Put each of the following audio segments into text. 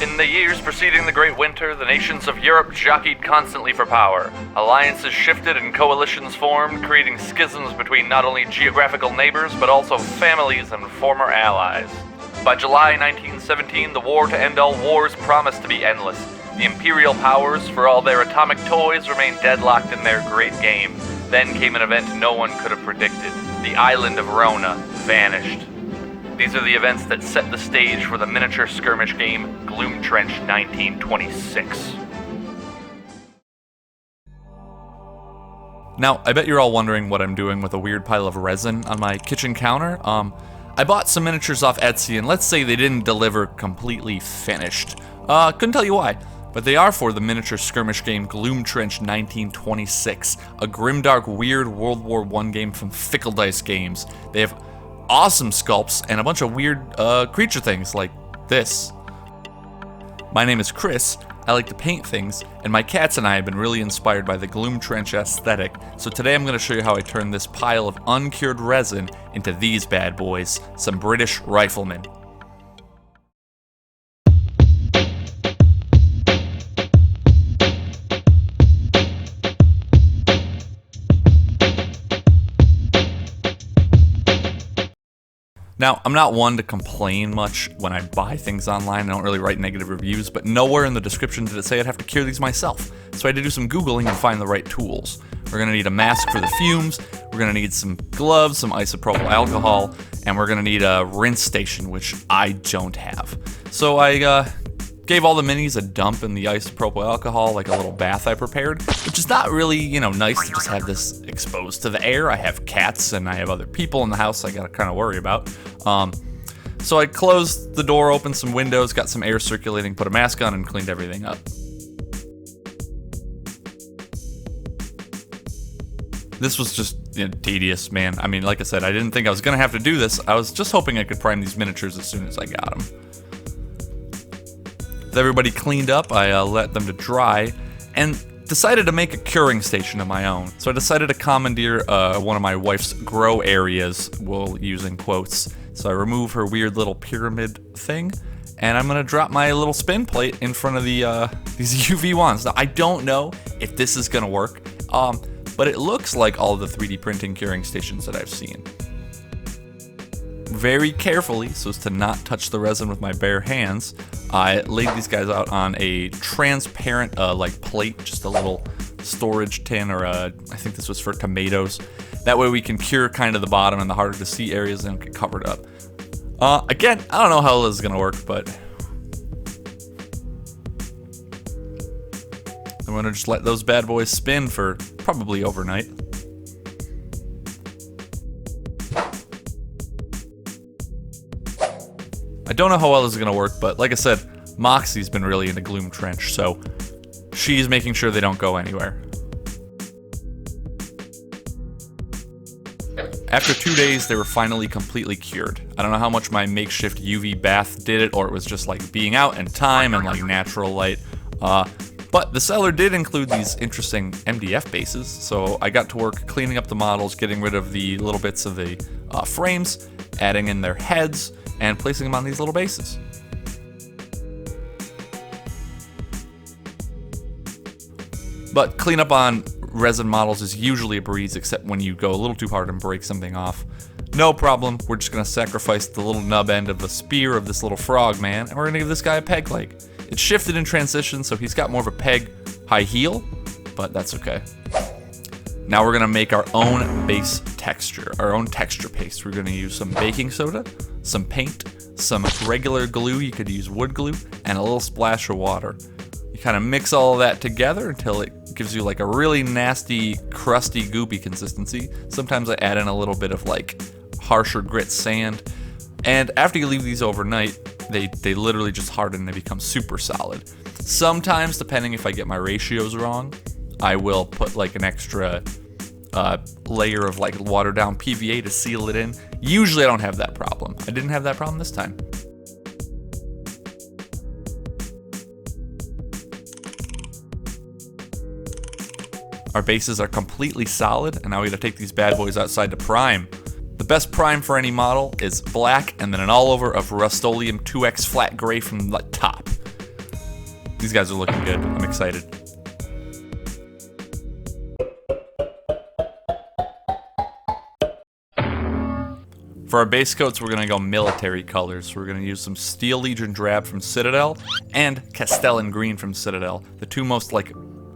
In the years preceding the Great Winter, the nations of Europe jockeyed constantly for power. Alliances shifted and coalitions formed, creating schisms between not only geographical neighbors, but also families and former allies. By July 1917, the war to end all wars promised to be endless. The Imperial powers, for all their atomic toys, remained deadlocked in their great game. Then came an event no one could have predicted. The island of Rona vanished. These are the events that set the stage for the miniature skirmish game Gloom Trench 1926. Now, I bet you're all wondering what I'm doing with a weird pile of resin on my kitchen counter. I bought some miniatures off Etsy, and let's say they didn't deliver completely finished. Couldn't tell you why, but they are for the miniature skirmish game Gloom Trench 1926, a grimdark, weird World War I game from Fickle Dice Games. They have awesome sculpts and a bunch of weird creature things like this. My name is Chris, I like to paint things, and my cats and I have been really inspired by the Gloom Trench aesthetic, so today I'm going to show you how I turn this pile of uncured resin into these bad boys, some British riflemen. Now, I'm not one to complain much when I buy things online. I don't really write negative reviews, but nowhere in the description did it say I'd have to cure these myself. So I had to do some Googling and find the right tools. We're gonna need a mask for the fumes, we're gonna need some gloves, some isopropyl alcohol, and we're gonna need a rinse station, which I don't have. So I gave all the minis a dump in the isopropyl alcohol, like a little bath I prepared, which is not really, nice to just have this exposed to the air. I have cats and I have other people in the house I gotta kind of worry about. So I closed the door, opened some windows, got some air circulating, put a mask on, and cleaned everything up. This was just tedious, man. I mean, like I said, I didn't think I was gonna have to do this. I was just hoping I could prime these miniatures as soon as I got them. With everybody cleaned up, I let them to dry, and decided to make a curing station of my own. So I decided to commandeer one of my wife's grow areas, we'll use in quotes. So I remove her weird little pyramid thing, and I'm gonna drop my little spin plate in front of the these UV wands. Now I don't know if this is gonna work, but it looks like all the 3D printing curing stations that I've seen. Very carefully, so as to not touch the resin with my bare hands, I laid these guys out on a transparent like plate, just a little storage tin, or I think this was for tomatoes. That way we can cure kind of the bottom and the harder to see areas and get covered up. Again, I don't know how this is gonna work, but I'm gonna just let those bad boys spin for probably overnight. I don't know how well this is going to work, but like I said, Moxie's been really into Gloom Trench, so she's making sure they don't go anywhere. After 2 days, they were finally completely cured. I don't know how much my makeshift UV bath did it, or it was just like being out and time and like natural light. But the seller did include these interesting MDF bases, so I got to work cleaning up the models, getting rid of the little bits of the frames, adding in their heads, and placing them on these little bases. But cleanup on resin models is usually a breeze, except when you go a little too hard and break something off. No problem, we're just gonna sacrifice the little nub end of the spear of this little frog man, and we're gonna give this guy a peg leg. It's shifted in transition, so he's got more of a peg high heel, but that's okay. Now we're gonna make our own base texture, our own texture paste. We're gonna use some baking soda, some paint, some regular glue, you could use wood glue, and a little splash of water. You kind of mix all of that together until it gives you like a really nasty, crusty, goopy consistency. Sometimes I add in a little bit of like harsher grit sand. And after you leave these overnight, they literally just harden and they become super solid. Sometimes, depending if I get my ratios wrong, I will put like an extra layer of like watered down PVA to seal it in. Usually I don't have that problem. I didn't have that problem this time. Our bases are completely solid, and now we gotta take these bad boys outside to prime. The best prime for any model is black and then an all over of Rust-Oleum 2X flat gray from the top. These guys are looking good. I'm excited. For our base coats, we're going to go military colors. We're going to use some Steel Legion Drab from Citadel and Castellan Green from Citadel. The two most, like,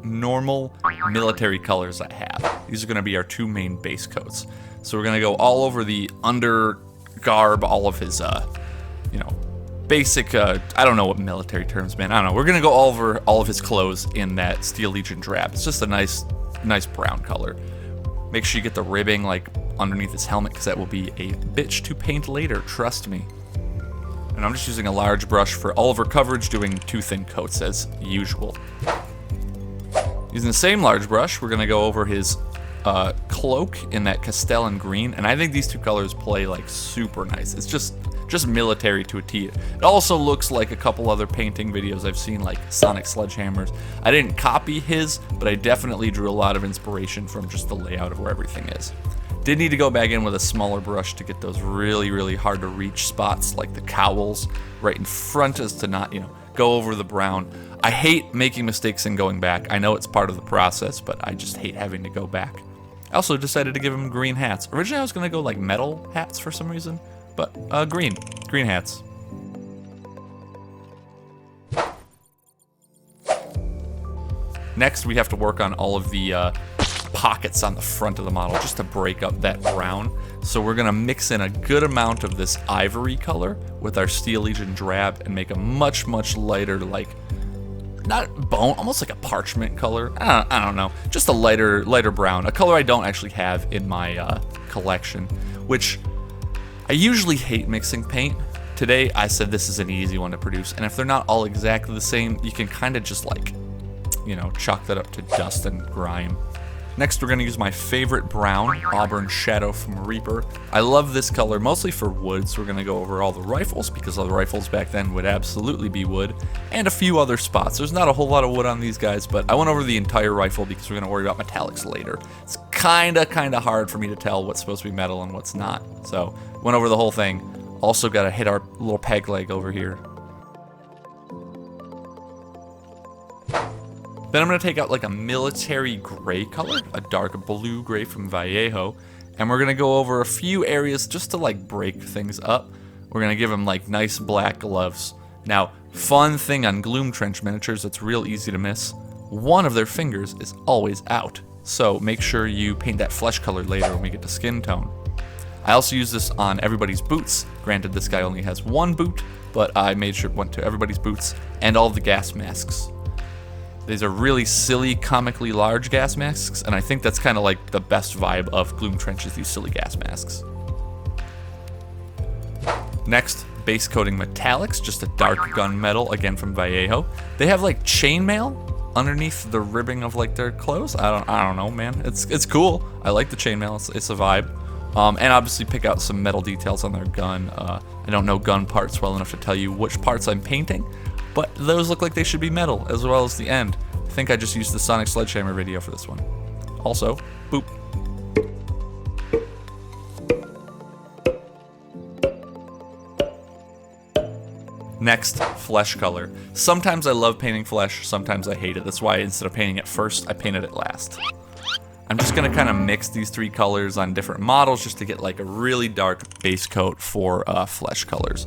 normal military colors I have. These are going to be our two main base coats. So we're going to go all over the undergarb, all of his, you know, basic, I don't know what military terms mean. I don't know. We're going to go all over all of his clothes in that Steel Legion Drab. It's just a nice brown color. Make sure you get the ribbing, like, underneath his helmet, because that will be a bitch to paint later, trust me. And I'm just using a large brush for all of our coverage, doing two thin coats as usual. Using the same large brush, we're going to go over his cloak in that Castellan Green, and I think these two colors play like super nice. It's just military to a T. It also looks like a couple other painting videos I've seen, like Sonic Sledgehammers. I didn't copy his, but I definitely drew a lot of inspiration from just the layout of where everything is. Did need to go back in with a smaller brush to get those really, really hard to reach spots, like the cowls right in front, as to not, you know, go over the brown. I hate making mistakes and going back. I know it's part of the process, but I just hate having to go back. I also decided to give him green hats. Originally I was gonna go like metal hats for some reason, but green hats. Next we have to work on all of the pockets on the front of the model just to break up that brown. So we're gonna mix in a good amount of this ivory color with our Steel Legion Drab and make a much, much lighter, like, not bone, almost like a parchment color. I don't know, just a lighter brown, a color I don't actually have in my collection, which I usually hate mixing paint. Today I said this is an easy one to produce, and if they're not all exactly the same, you can kind of just, like, you know, chalk that up to dust and grime. Next, we're going to use my favorite brown, Auburn Shadow from Reaper. I love this color, mostly for wood, so we're going to go over all the rifles, because all the rifles back then would absolutely be wood, and a few other spots. There's not a whole lot of wood on these guys, but I went over the entire rifle because we're going to worry about metallics later. It's kind of hard for me to tell what's supposed to be metal and what's not. So, went over the whole thing. Also got to hit our little peg leg over here. Then I'm going to take out like a military gray color, a dark blue gray from Vallejo, and we're going to go over a few areas just to like break things up. We're going to give him like nice black gloves. Now, fun thing on Gloom Trench miniatures that's real easy to miss, one of their fingers is always out. So make sure you paint that flesh color later when we get to skin tone. I also use this on everybody's boots. Granted, this guy only has one boot, but I made sure it went to everybody's boots and all of the gas masks. These are really silly, comically large gas masks, and I think that's kind of like the best vibe of Gloom Trench is these silly gas masks. Next, base coating metallics, just a dark gunmetal, again from Vallejo. They have like chainmail underneath the ribbing of like their clothes. I don't know, man. It's cool. I like the chainmail. It's a vibe. And obviously pick out some metal details on their gun. I don't know gun parts well enough to tell you which parts I'm painting, but those look like they should be metal, as well as the end. I think I just used the Sonic Sledgehammer video for this one. Also, boop. Next, flesh color. Sometimes I love painting flesh, sometimes I hate it. That's why instead of painting it first, I painted it last. I'm just gonna kind of mix these three colors on different models just to get like a really dark base coat for flesh colors.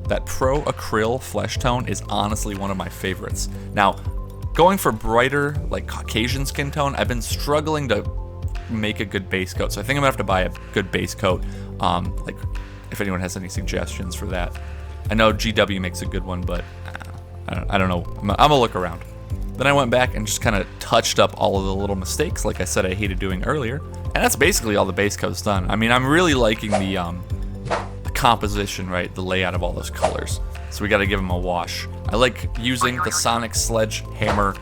That Pro Acryl flesh tone is honestly one of my favorites. Now, going for brighter, like Caucasian skin tone, I've been struggling to make a good base coat, so I think I'm gonna have to buy a good base coat. Like, if anyone has any suggestions for that. I know GW makes a good one, but I don't know. I'm gonna look around. Then I went back and just kind of touched up all of the little mistakes, like I said I hated doing earlier, and that's basically all the base coat's done. I mean, I'm really liking the composition, right? The layout of all those colors. So we got to give them a wash. I like using the Sonic Sledgehammer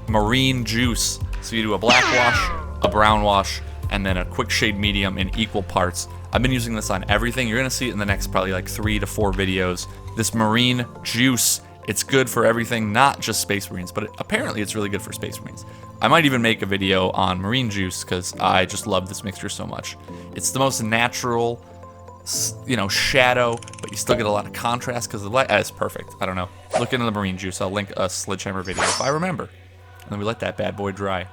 Marine Juice. So you do a black wash, a brown wash, and then a quick shade medium in equal parts. I've been using this on everything. You're gonna see it in the next probably like 3 to 4 videos. This Marine Juice, it's good for everything, not just Space Marines, but apparently it's really good for Space Marines. I might even make a video on Marine Juice because I just love this mixture so much. It's the most natural, you know, shadow, but you still get a lot of contrast because the light. It's perfect. I don't know. look into the marine juice. I'll link a Sledgehammer video if I remember. And then we let that bad boy dry.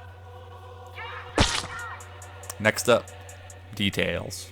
Next up, details.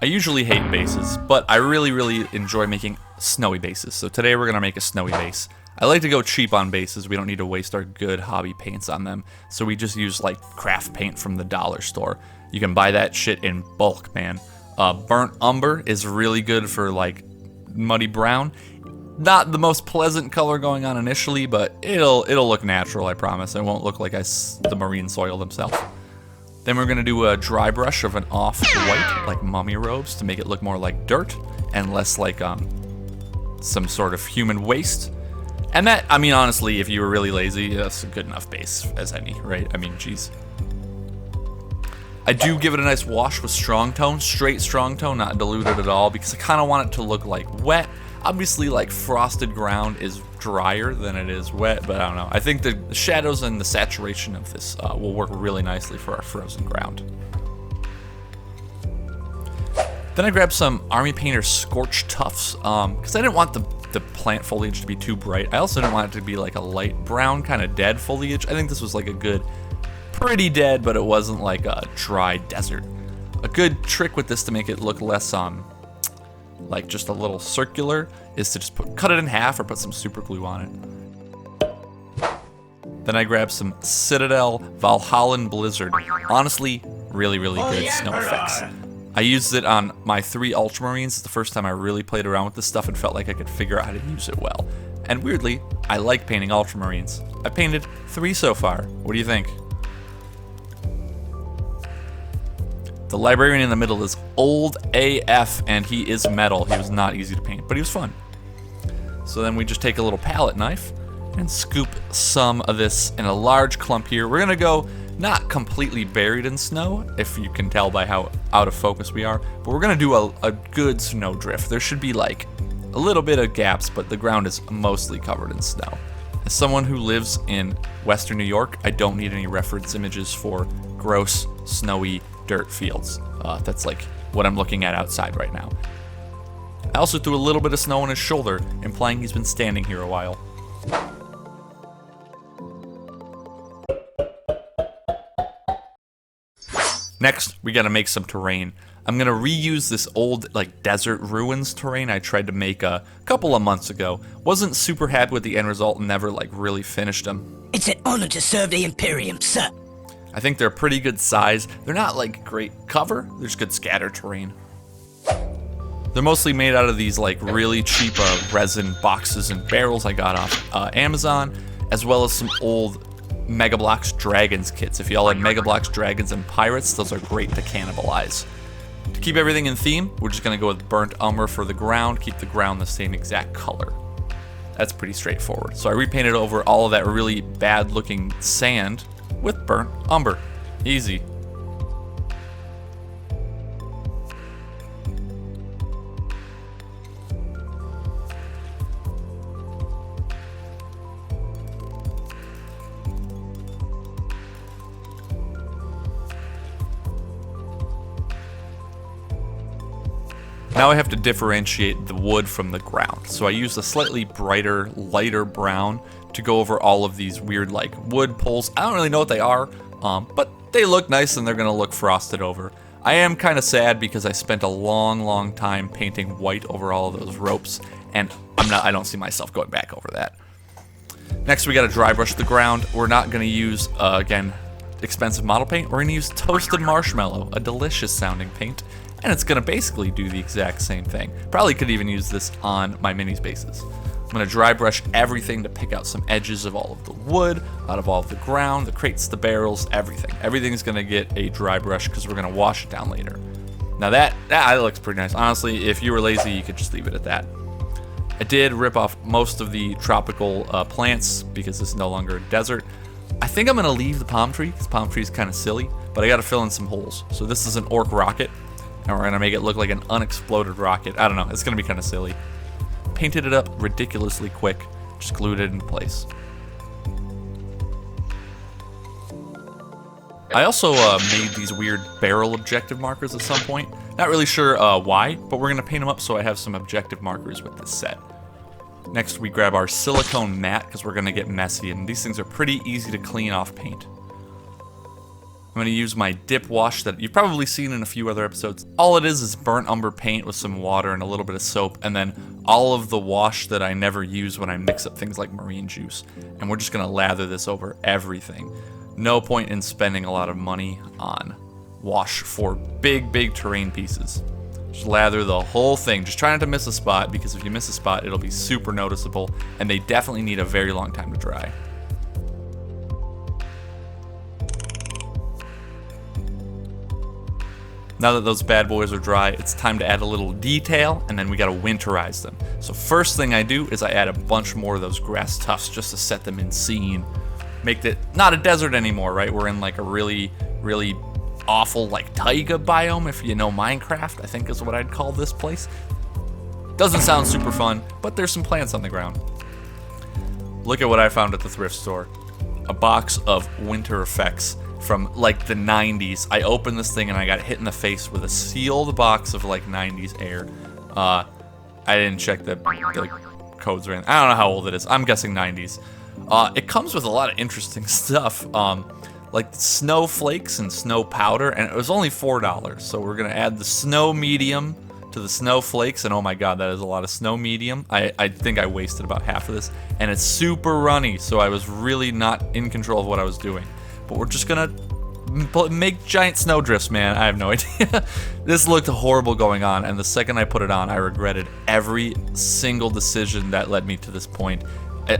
I usually hate bases, but I really enjoy making snowy bases. So today we're gonna make a snowy base. I like to go cheap on bases. We don't need to waste our good hobby paints on them. So we just use like craft paint from the dollar store. You can buy that shit in bulk, man. Burnt umber is really good for like muddy brown. Not the most pleasant color going on initially, but it'll look natural, I promise. It won't look like the marine soil themselves. Then we're gonna do a dry brush of an off-white, like mummy robes, to make it look more like dirt and less like some sort of human waste. And that, I mean, honestly, if you were really lazy, that's a good enough base as any, right? I mean, geez. I do give it a nice wash with strong tone, straight strong tone, not diluted at all, because I kind of want it to look like wet. Obviously, like frosted ground is drier than it is wet, but I don't know. I think the shadows and the saturation of this will work really nicely for our frozen ground. Then I grabbed some Army Painter Scorch Tufts, because I didn't want the plant foliage to be too bright. I also didn't want it to be like a light brown, kind of dead foliage. I think this was like a good, pretty dead, but it wasn't like a dry desert. A good trick with this to make it look less like just a little circular is to just cut it in half or put some super glue on it. Then I grabbed some Citadel Valhallan Blizzard. Honestly, really good snow effects. I used it on my 3 Ultramarines. It's the first time I really played around with this stuff and felt like I could figure out how to use it well. And weirdly, I like painting Ultramarines. I painted 3 so far. What do you think? The librarian in the middle is old AF, and he is metal. He was not easy to paint, but he was fun. So then we just take a little palette knife and scoop some of this in a large clump here. We're gonna go not completely buried in snow, if you can tell by how out of focus we are, but we're gonna do a good snow drift. There should be like a little bit of gaps, but the ground is mostly covered in snow. As someone who lives in Western New York, I don't need any reference images for gross, snowy dirt fields. That's like what I'm looking at outside right now. I also threw a little bit of snow on his shoulder, implying he's been standing here a while. Next, we gotta make some terrain. I'm gonna reuse this old like desert ruins terrain I tried to make a couple of months ago. Wasn't super happy with the end result and never like really finished them. It's an honor to serve the Imperium, sir. I think they're pretty good size. They're not like great cover, they're just good scatter terrain. They're mostly made out of these like really cheap resin boxes and barrels I got off Amazon, as well as some old Mega Bloks Dragons kits. If y'all like Mega Bloks Dragons and Pirates, those are great to cannibalize. To keep everything in theme, we're just gonna go with burnt umber for the ground, keep the ground the same exact color. That's pretty straightforward. So I repainted over all of that really bad looking sand with burnt umber. Easy. Now I have to differentiate the wood from the ground. So I use a slightly brighter, lighter brown to go over all of these weird like wood poles. I don't really know what they are, but they look nice and they're gonna look frosted over. I am kind of sad because I spent a long time painting white over all of those ropes, and I don't see myself going back over that. Next, we gotta dry brush the ground. We're not gonna use, again, expensive model paint. We're gonna use toasted marshmallow, a delicious sounding paint, and it's gonna basically do the exact same thing. Probably could even use this on my mini spaces. I'm gonna dry brush everything to pick out some edges of all of the wood, out of all of the ground, the crates, the barrels, everything. Everything's gonna get a dry brush because we're gonna wash it down later. Now that looks pretty nice. Honestly, if you were lazy, you could just leave it at that. I did rip off most of the tropical plants because this is no longer a desert. I think I'm gonna leave the palm tree because palm tree is kind of silly, but I gotta fill in some holes. So this is an orc rocket, and we're gonna make it look like an unexploded rocket. I don't know, it's gonna be kind of silly. Painted it up ridiculously quick, just glued it into place. I also made these weird barrel objective markers at some point. Not really sure why, but we're gonna paint them up so I have some objective markers with this set. Next, we grab our silicone mat because we're gonna get messy, and these things are pretty easy to clean off paint. I'm gonna use my dip wash that you've probably seen in a few other episodes. All it is burnt umber paint with some water and a little bit of soap, and then all of the wash that I never use when I mix up things like marine juice. And we're just gonna lather this over everything. No point in spending a lot of money on wash for big terrain pieces. Just lather the whole thing. Just try not to miss a spot, because if you miss a spot, it'll be super noticeable, and they definitely need a very long time to dry. Now that those bad boys are dry, it's time to add a little detail, and then we gotta winterize them. So first thing I do is I add a bunch more of those grass tufts just to set them in scene. Make it not a desert anymore, right? We're in like a really awful like taiga biome, if you know Minecraft, I think is what I'd call this place. Doesn't sound super fun, but there's some plants on the ground. Look at what I found at the thrift store. A box of winter effects from like the 90s. I opened this thing and I got hit in the face with a sealed box of like 90s air. I didn't check the codes or anything. I don't know how old it is. I'm guessing 90s. It comes with a lot of interesting stuff, like snowflakes and snow powder, and it was only $4. So we're gonna add the snow medium to the snowflakes, and oh my god, that is a lot of snow medium. I think I wasted about half of this, and it's super runny, so I was really not in control of what I was doing. But we're just gonna make giant snowdrifts, man. I have no idea. This looked horrible going on, and the second I put it on, I regretted every single decision that led me to this point.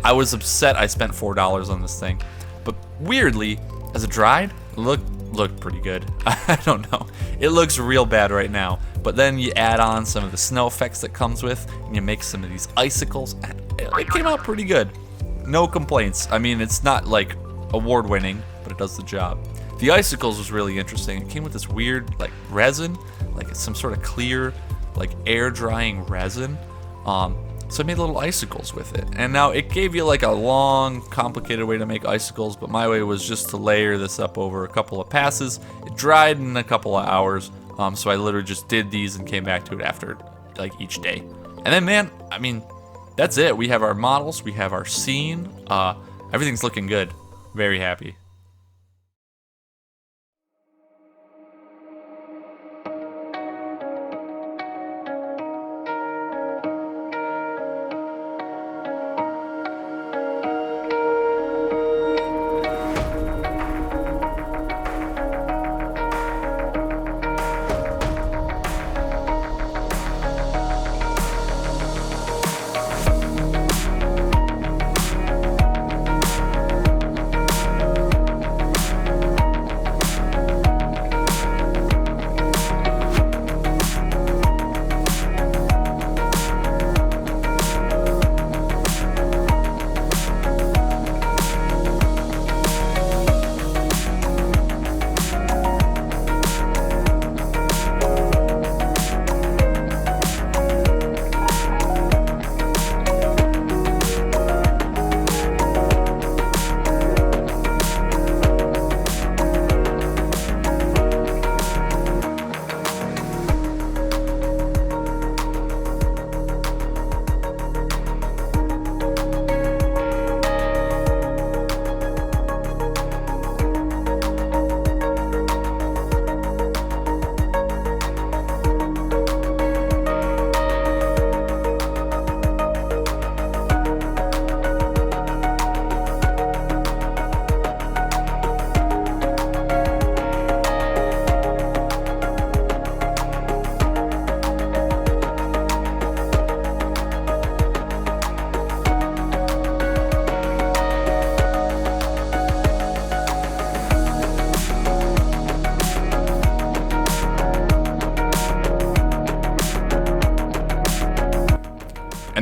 I was upset I spent $4 on this thing, but weirdly, as it dried, it looked pretty good. I don't know. It looks real bad right now, but then you add on some of the snow effects that comes with, and you make some of these icicles, and it came out pretty good. No complaints. I mean, it's not like award-winning, but it does the job. The icicles was really interesting. It came with this weird like resin, like some sort of clear, like air drying resin. So I made little icicles with it. And now it gave you like a long, complicated way to make icicles, but my way was just to layer this up over a couple of passes. It dried in a couple of hours, so I literally just did these and came back to it after like each day. And then, man, I mean, that's it. We have our models, we have our scene. Everything's looking good. Very happy.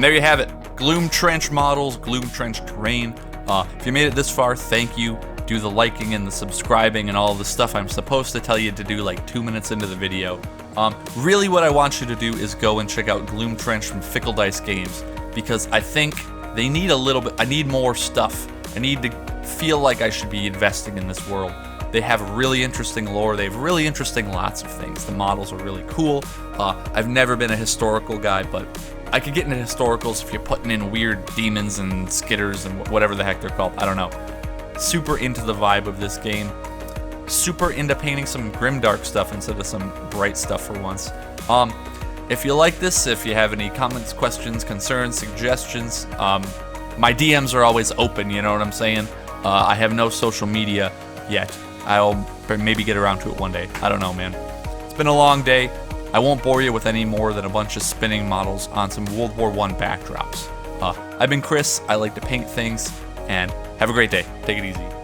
there you have it. Gloom Trench models, Gloom Trench terrain. If you made it this far, thank you. Do the liking and the subscribing and all the stuff I'm supposed to tell you to do like 2 minutes into the video. Really what I want you to do is go and check out Gloom Trench from Fickle Dice Games, because I think they need a little bit, I need more stuff. I need to feel like I should be investing in this world. They have really interesting lore, they have really interesting lots of things. The models are really cool. I've never been a historical guy, but I could get into historicals if you're putting in weird demons and skitters and whatever the heck they're called. I don't know. Super into the vibe of this game. Super into painting some Grimdark stuff instead of some bright stuff for once. If you like this, if you have any comments, questions, concerns, suggestions, my DMs are always open, you know what I'm saying? I have no social media yet. I'll maybe get around to it one day. I don't know, man. It's been a long day. I won't bore you with any more than a bunch of spinning models on some World War I backdrops. I've been Chris. I like to paint things, and have a great day. Take it easy.